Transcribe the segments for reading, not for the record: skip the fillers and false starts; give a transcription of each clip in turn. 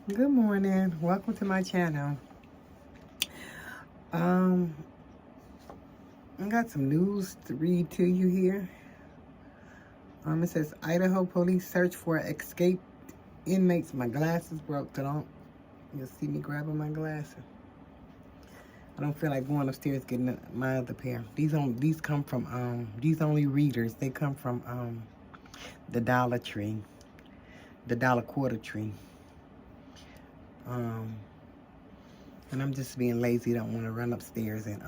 Good morning. Welcome to my channel. Um, I got some news to read to you here. It says Idaho police search for escaped inmates. My glasses broke, so you'll see me grabbing my glasses. I don't feel like going upstairs getting my other pair. These come from these only readers. They come from the Dollar Tree, the Dollar Quarter Tree. And I'm just being lazy. Don't want to run upstairs and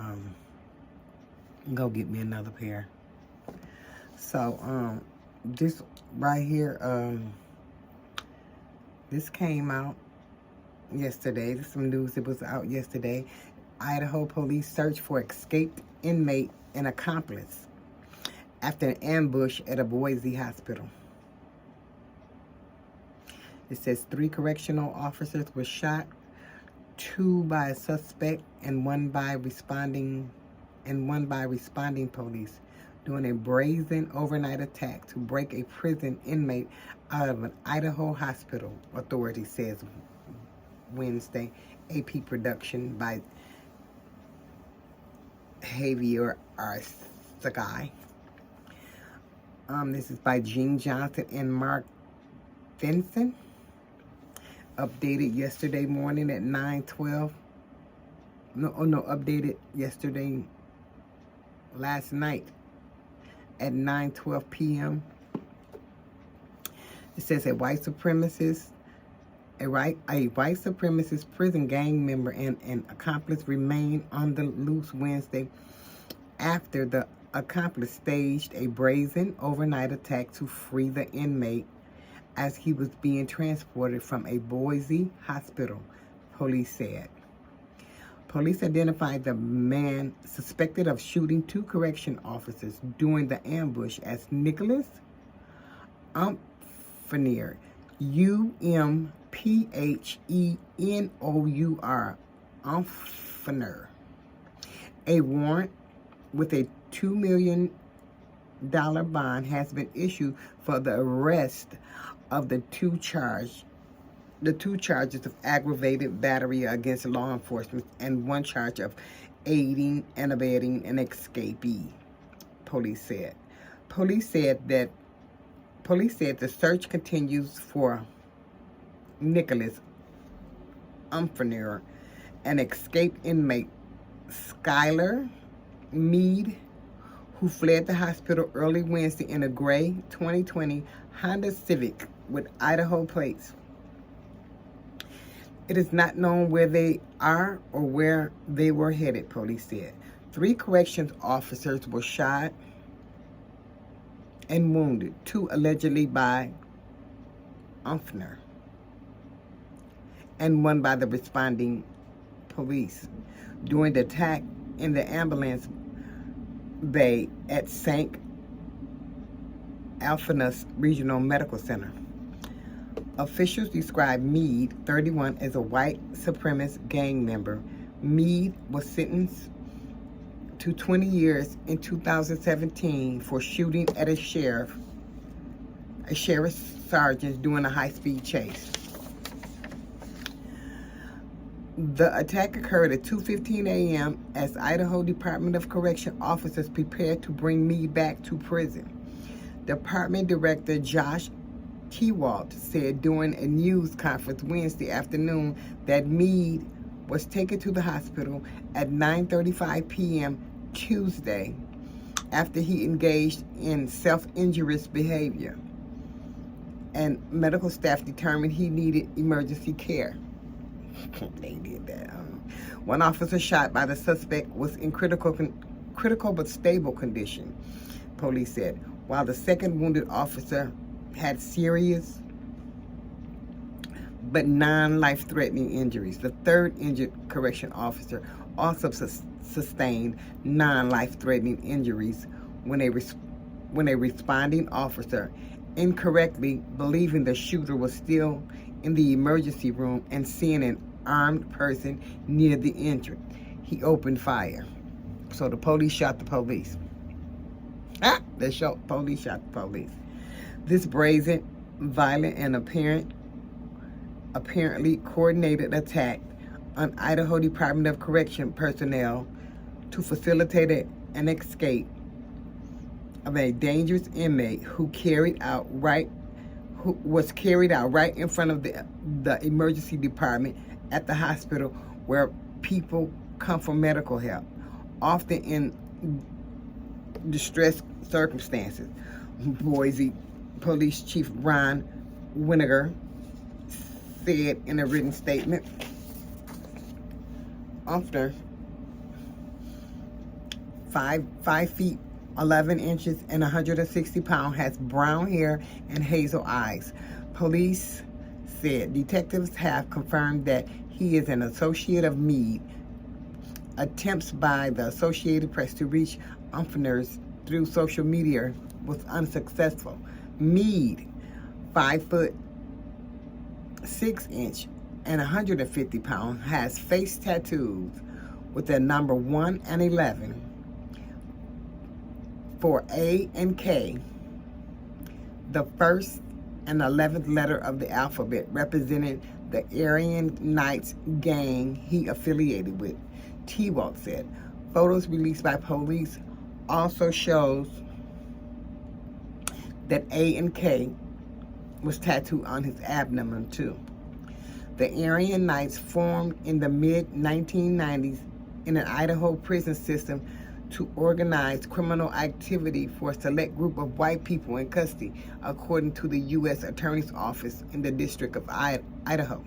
go get me another pair. So this right here, this came out yesterday. This is some news that was out yesterday. Idaho police search for escaped inmate and accomplice after an ambush at a Boise hospital. It says 3 correctional officers were shot, 2 by a suspect and one by responding police during a brazen overnight attack to break a prison inmate out of an Idaho hospital, authorities says Wednesday. AP production by Javier Arcegay. This is by Gene Johnson and Mark Vinson. Updated yesterday morning at 9:12. Updated yesterday, last night at 9:12 p.m. It says a white supremacist prison gang member and accomplice remained on the loose Wednesday after the accomplice staged a brazen overnight attack to free the inmate as he was being transported from a Boise hospital, police said. Police identified the man suspected of shooting 2 correction officers during the ambush as Nicholas Umphenour, Umpheneur, Umphenour. A warrant with a $2 million bond has been issued for the arrest of the two charges of aggravated battery against law enforcement and 1 charge of aiding and abetting an escapee, police said. Police said the search continues for Nicholas Umphenour, an escaped inmate, Skylar Mead, who fled the hospital early Wednesday in a gray 2020 Honda Civic with Idaho plates. It is not known where they are or where they were headed, police said. 3 corrections officers were shot and wounded, 2 allegedly by Umphenour and 1 by the responding police during the attack in the ambulance bay at St. Alphaeus Regional Medical Center. Officials described Mead, 31, as a white supremacist gang member. Mead was sentenced to 20 years in 2017 for shooting at a sheriff's sergeant during a high-speed chase. The attack occurred at 2:15 a.m. as Idaho Department of Correction officers prepared to bring Mead back to prison. Department Director Josh Kewalt said during a news conference Wednesday afternoon that Mead was taken to the hospital at 9:35 p.m. Tuesday after he engaged in self-injurious behavior, and medical staff determined he needed emergency care. They did that. One officer shot by the suspect was in critical but stable condition, police said, while the second wounded officer had serious but non-life-threatening injuries. The third injured correction officer also sustained non-life-threatening injuries when a responding officer, incorrectly believing the shooter was still in the emergency room and seeing an armed person near the entrance, he opened fire. So the police shot the police. Police shot the police. This brazen, violent, and apparent apparently coordinated attack on Idaho Department of Correction personnel to facilitate an escape of a dangerous inmate who was carried out right in front of the emergency department at the hospital where people come for medical help, often in distressed circumstances. Boise Police Chief Ron Winiger said in a written statement, after 5 feet 11 inches and 160 pounds, has brown hair and hazel eyes. Police said detectives have confirmed that he is an associate of Meade. Attempts by the Associated Press to reach Unferners through social media was unsuccessful. Meade, 5 foot 6 inch and 150 pounds, has face tattoos with the number 1 and 11 for A and K, the first and 11th letter of the alphabet, representing the Aryan Knights gang he affiliated with, T-Walk said. Photos released by police also shows that A and K was tattooed on his abdomen too. The Aryan Knights formed in the mid-1990s in an Idaho prison system to organize criminal activity for a select group of white people in custody, according to the U.S. Attorney's Office in the District of Idaho.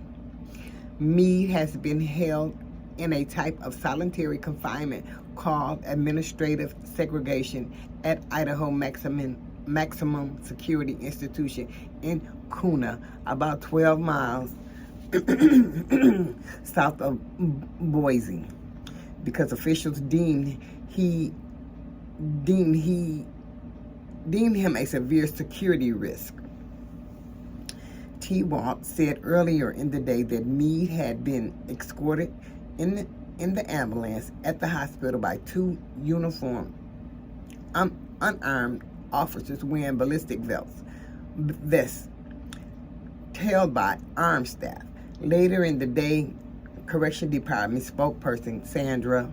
Meade has been held in a type of solitary confinement called administrative segregation at Idaho Maximum Security Institution in Kuna, about 12 miles south of Boise, because officials deemed him a severe security risk. T-Walk said earlier in the day that Meade had been escorted in the ambulance at the hospital by 2 uniformed, unarmed officers wearing ballistic vests, tailed by armed staff. Later in the day, Correction Department spokesperson Sandra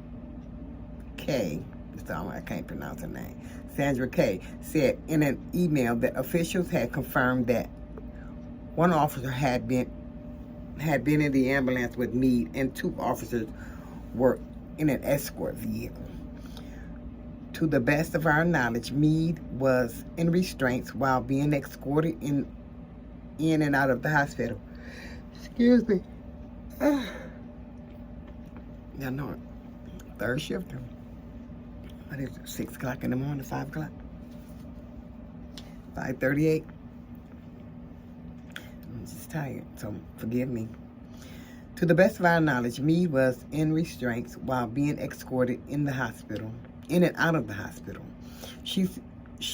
Kay, I can't pronounce her name, Sandra Kay, said in an email that officials had confirmed that one officer had been in the ambulance with Meade and 2 officers were in an escort vehicle. To the best of our knowledge, Meade was in restraints while being escorted in and out of the hospital. Excuse me. I know it. Third shift. What is it? 6 o'clock in the morning, 5 o'clock? 5:38. I'm just tired, so forgive me. To the best of our knowledge, Meade was in restraints while being escorted in and out of the hospital. She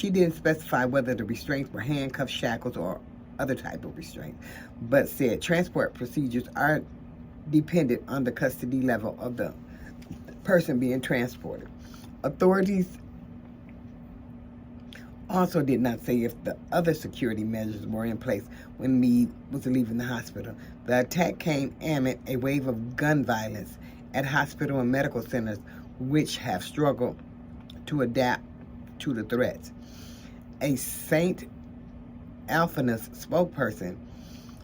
didn't specify whether the restraints were handcuffs, shackles, or other type of restraint, but said transport procedures are dependent on the custody level of the person being transported. Authorities also did not say if the other security measures were in place when Meade was leaving the hospital. The attack came amid a wave of gun violence at hospital and medical centers, which have struggled to adapt to the threats. A St. Alphaeus spokesperson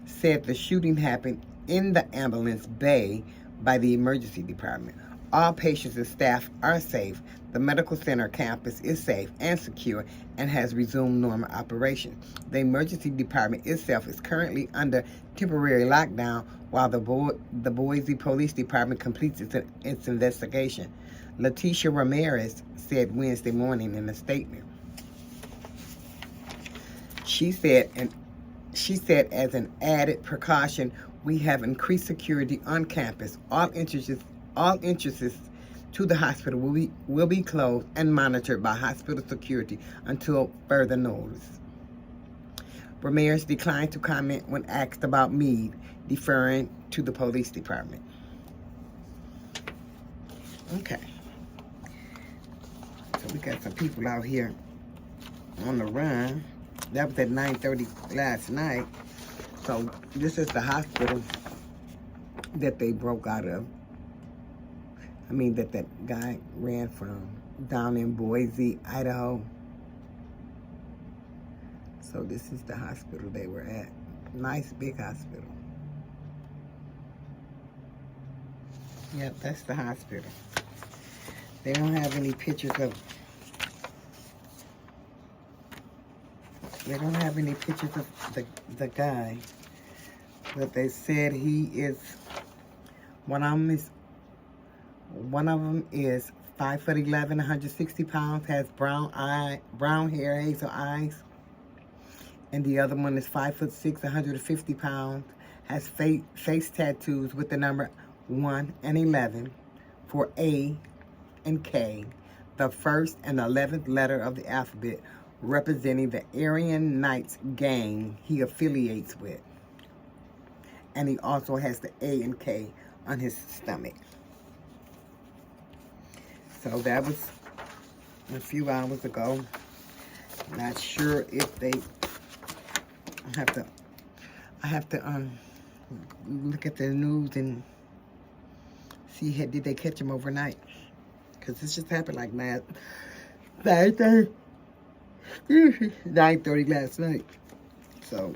said the shooting happened in the ambulance bay by the emergency department. All patients and staff are safe. The medical center campus is safe and secure and has resumed normal operation. The emergency department itself is currently under temporary lockdown while the Boise Police Department completes its investigation. Leticia Ramirez said Wednesday morning in a statement. She said, as an added precaution, we have increased security on campus. All entrances to the hospital will be closed and monitored by hospital security until further notice. Ramirez declined to comment when asked about Meade, deferring to the police department. Okay. So we got some people out here on the run. That was at 9:30 last night. So this is the hospital that they broke out of. I mean, that guy ran from, down in Boise, Idaho. So this is the hospital they were at. Nice big hospital. Yep, that's the hospital. They don't have any pictures of, the guy. But they said he is, one of them is 5'11", 160 pounds, has brown hair, hazel eyes. And the other one is 5'6", 150 pounds, has face tattoos with the number 1 and 11 for A and K, the first and 11th letter of the alphabet, representing the Aryan Knights gang he affiliates with. And he also has the A and K on his stomach. So that was a few hours ago. Not sure if they, I have to look at the news and see, did they catch him overnight? Because this just happened like 9:30 last night. So,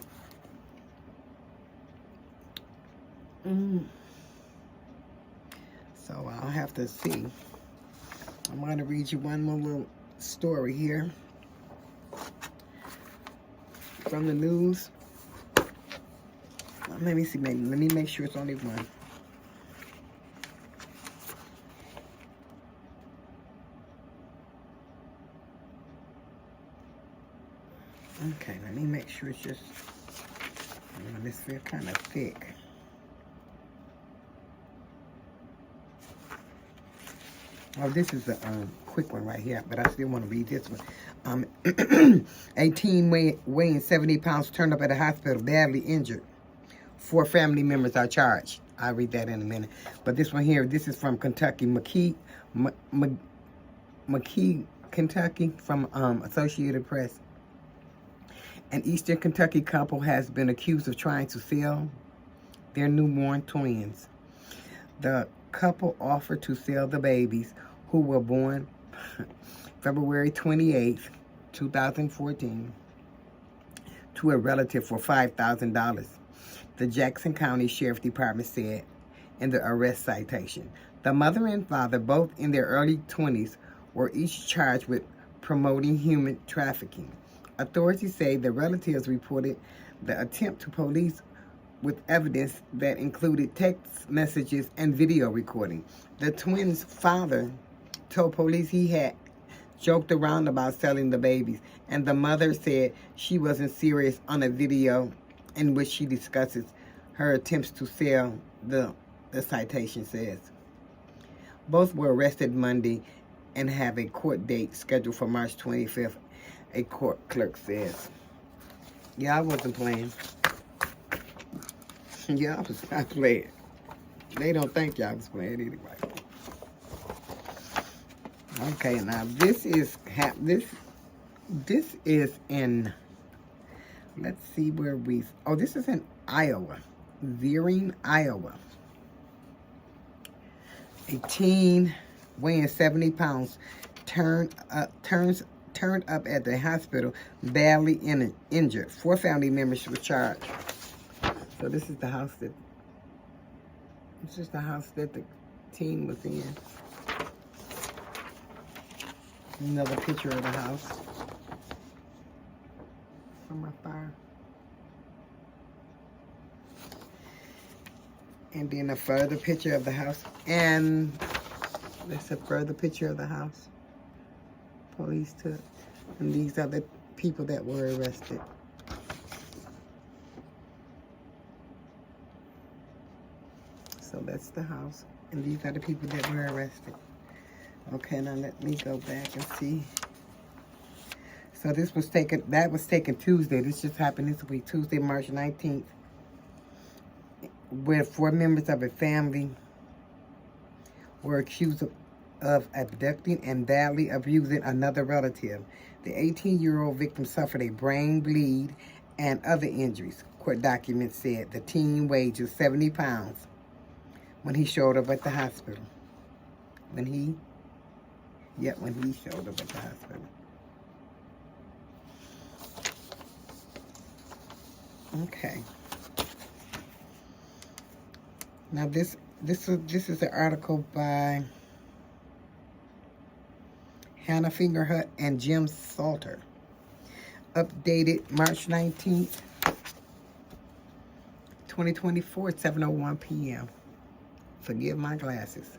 so I'll have to see. I'm going to read you one more little story here from the news. Let me see, let me make sure it's only one. Okay, let me make sure it's just, this feels kind of thick. Oh, this is a quick one right here, but I still want to read this one. A teen weighing 70 pounds turned up at a hospital badly injured. 4 family members are charged. I'll read that in a minute. But this one here, this is from Kentucky. McKee, Kentucky, from Associated Press. An Eastern Kentucky couple has been accused of trying to sell their newborn twins. The couple offered to sell the babies, who were born February 28th, 2014, to a relative for $5,000. The Jackson County Sheriff's Department said in the arrest citation. The mother and father, both in their early 20s, were each charged with promoting human trafficking. Authorities say the relatives reported the attempt to police with evidence that included text messages and video recording. The twins' father told police he had joked around about selling the babies, and the mother said she wasn't serious on a video in which she discusses her attempts to sell, the citation says. Both were arrested Monday and have a court date scheduled for March 25th, a court clerk says. Yeah, I wasn't playing. Yeah, I was not playing. They don't think y'all was playing anyway. Okay, now this is in, let's see where this is in Iowa, Zering, Iowa. A teen weighing 70 pounds turned up at the hospital badly injured. 4 family members were charged. So this is the house that the teen was in. Another picture of the house from my fire. And then a further picture of the house. And there's a further picture of the house police took. And these are the people that were arrested. So that's the house. And these are the people that were arrested. Okay, now let me go back and see. So that was taken Tuesday. This just happened this week, Tuesday, March 19th. Where 4 members of a family were accused of abducting and badly abusing another relative. The 18-year-old victim suffered a brain bleed and other injuries. Court documents said the teen weighed just 70 pounds when he showed up at the hospital. When he showed up at the hospital. Okay. Now this is an article by Hannah Fingerhut and Jim Salter. Updated March 19th, 2024 at 7:01 p.m. Forgive my glasses.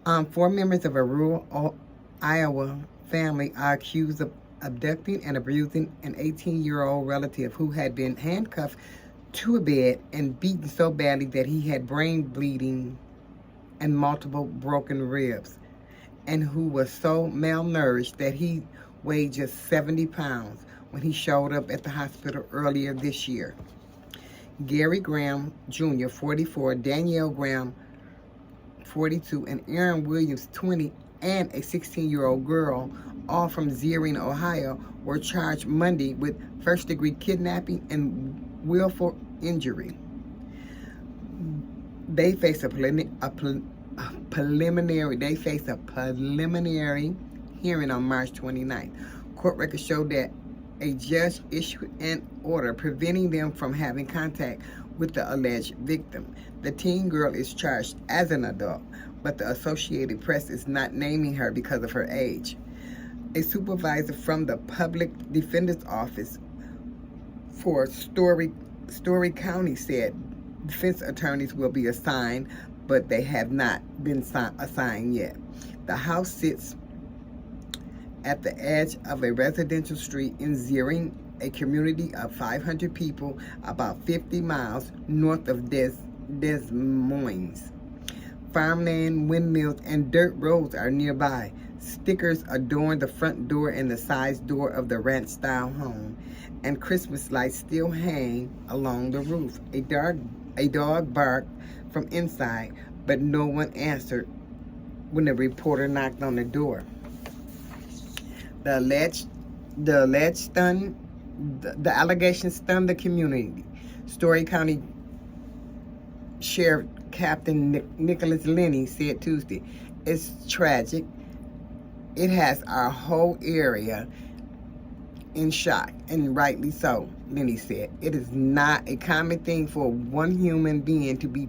4 members of a rural Iowa family are accused of abducting and abusing an 18-year-old relative who had been handcuffed to a bed and beaten so badly that he had brain bleeding and multiple broken ribs, and who was so malnourished that he weighed just 70 pounds when he showed up at the hospital earlier this year. Gary Graham Jr., 44, Danielle Graham, 42, and Aaron Williams, 20, and a 16-year-old girl, all from Zering, Ohio, were charged Monday with first-degree kidnapping and willful injury. They face a preliminary hearing on March 29th. Court records show that a judge issued an order preventing them from having contact with the alleged victim. The teen girl is charged as an adult, but the Associated Press is not naming her because of her age. A supervisor from the Public Defender's Office for Story County said defense attorneys will be assigned, but they have not been assigned yet. The house sits at the edge of a residential street in Zering, a community of 500 people about 50 miles north of Des Moines. Farmland, windmills, and dirt roads are nearby. Stickers adorn the front door and the side door of the ranch-style home, and Christmas lights still hang along the roof. A dog barked from inside, but no one answered when the reporter knocked on the door. The allegations stunned the community. Story County Sheriff Captain Nicholas Lenny said Tuesday, "It's tragic. It has our whole area in shock, and rightly so," Lenny said. "It is not a common thing for one human being to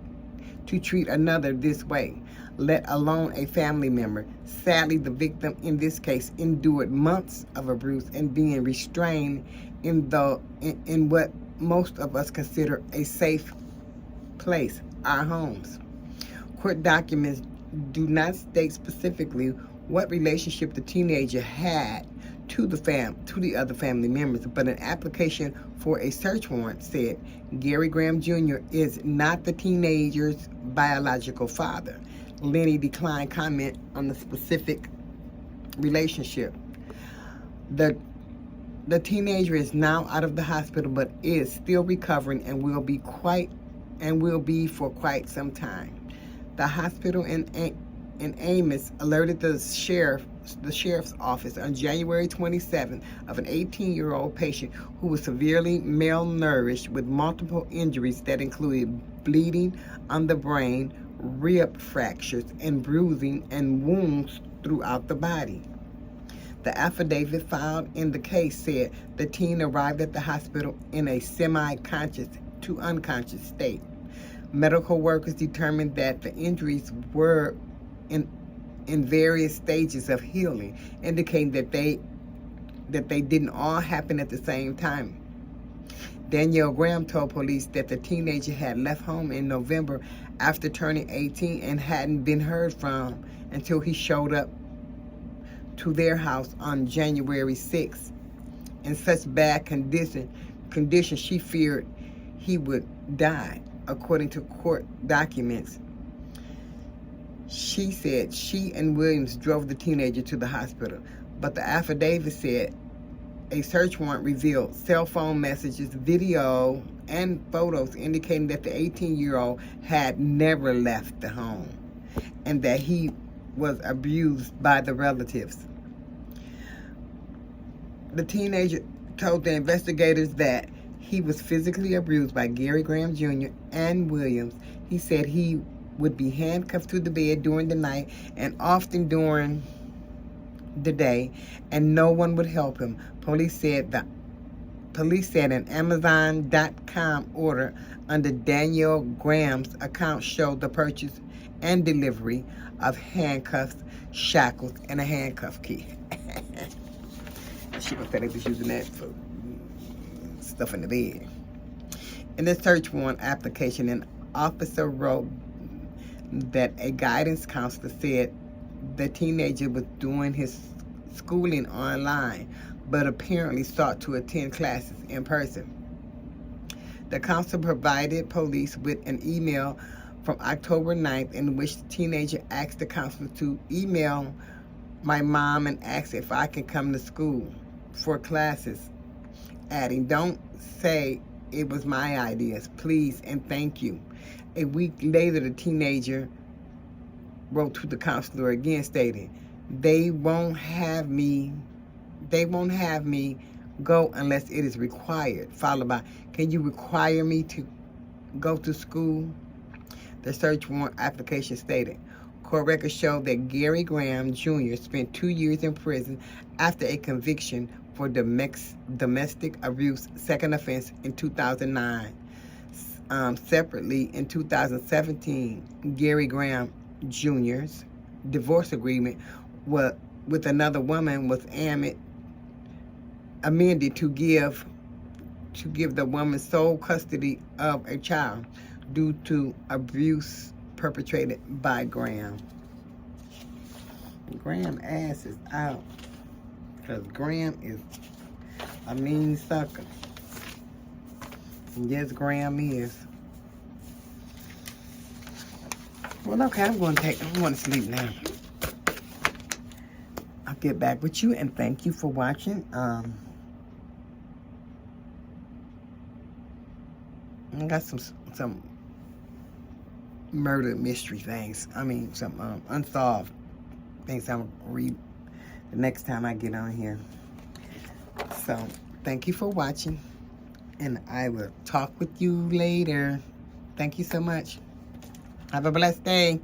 treat another this way, let alone a family member. Sadly, the victim in this case endured months of abuse and being restrained in what most of us consider a safe place, our homes." Court documents do not state specifically what relationship the teenager had to the other family members, but an application for a search warrant said Gary Graham Jr. is not the teenager's biological father. Lenny declined comment on the specific relationship. The teenager is now out of the hospital, but is still recovering and will be for quite some time. The hospital in Ames alerted the sheriff's office on January 27th of an 18-year-old patient who was severely malnourished with multiple injuries that included bleeding on the brain, rib fractures, and bruising and wounds throughout the body. The affidavit filed in the case said the teen arrived at the hospital in a semi-conscious to unconscious state. Medical workers determined that the injuries were in various stages of healing, indicating that they didn't all happen at the same time. Danielle Graham told police that the teenager had left home in November after turning 18 and hadn't been heard from until he showed up to their house on January 6th. In such bad condition she feared he would die, according to court documents. She said she and Williams drove the teenager to the hospital, but the affidavit said a search warrant revealed cell phone messages, video, and photos indicating that the 18-year-old had never left the home and that he was abused by the relatives. The teenager told the investigators that he was physically abused by Gary Graham Jr. and Williams. He said he would be handcuffed to the bed during the night and often during the day, and no one would help him. Police said an Amazon.com order under Daniel Graham's account showed the purchase and delivery of handcuffs, shackles, and a handcuff key. She must say they was using that for stuff in the bed. In the search warrant application, an officer wrote that a guidance counselor said the teenager was doing his schooling online, but apparently sought to attend classes in person. The counselor provided police with an email from October 9th in which the teenager asked the counselor to email my mom and ask if I can come to school for classes, adding, "Don't say it was my ideas, please and thank you." A week later, the teenager wrote to the counselor again, stating, They won't have me go unless it is required," followed by, "Can you require me to go to school?" The search warrant application stated, court records show that Gary Graham Jr. spent 2 years in prison after a conviction for domestic abuse second offense in 2009. Separately, in 2017, Gary Graham Jr.'s divorce agreement with another woman was amended to give the woman sole custody of a child due to abuse perpetrated by Graham. Graham ass is out, because Graham is a mean sucker. Yes, Graham is. Well, okay, I'm going to sleep now. I'll get back with you, and thank you for watching. I got some murder mystery things. I mean, some unsolved things I'm going to read the next time I get on here. So, thank you for watching, and I will talk with you later. Thank you so much. Have a blessed day.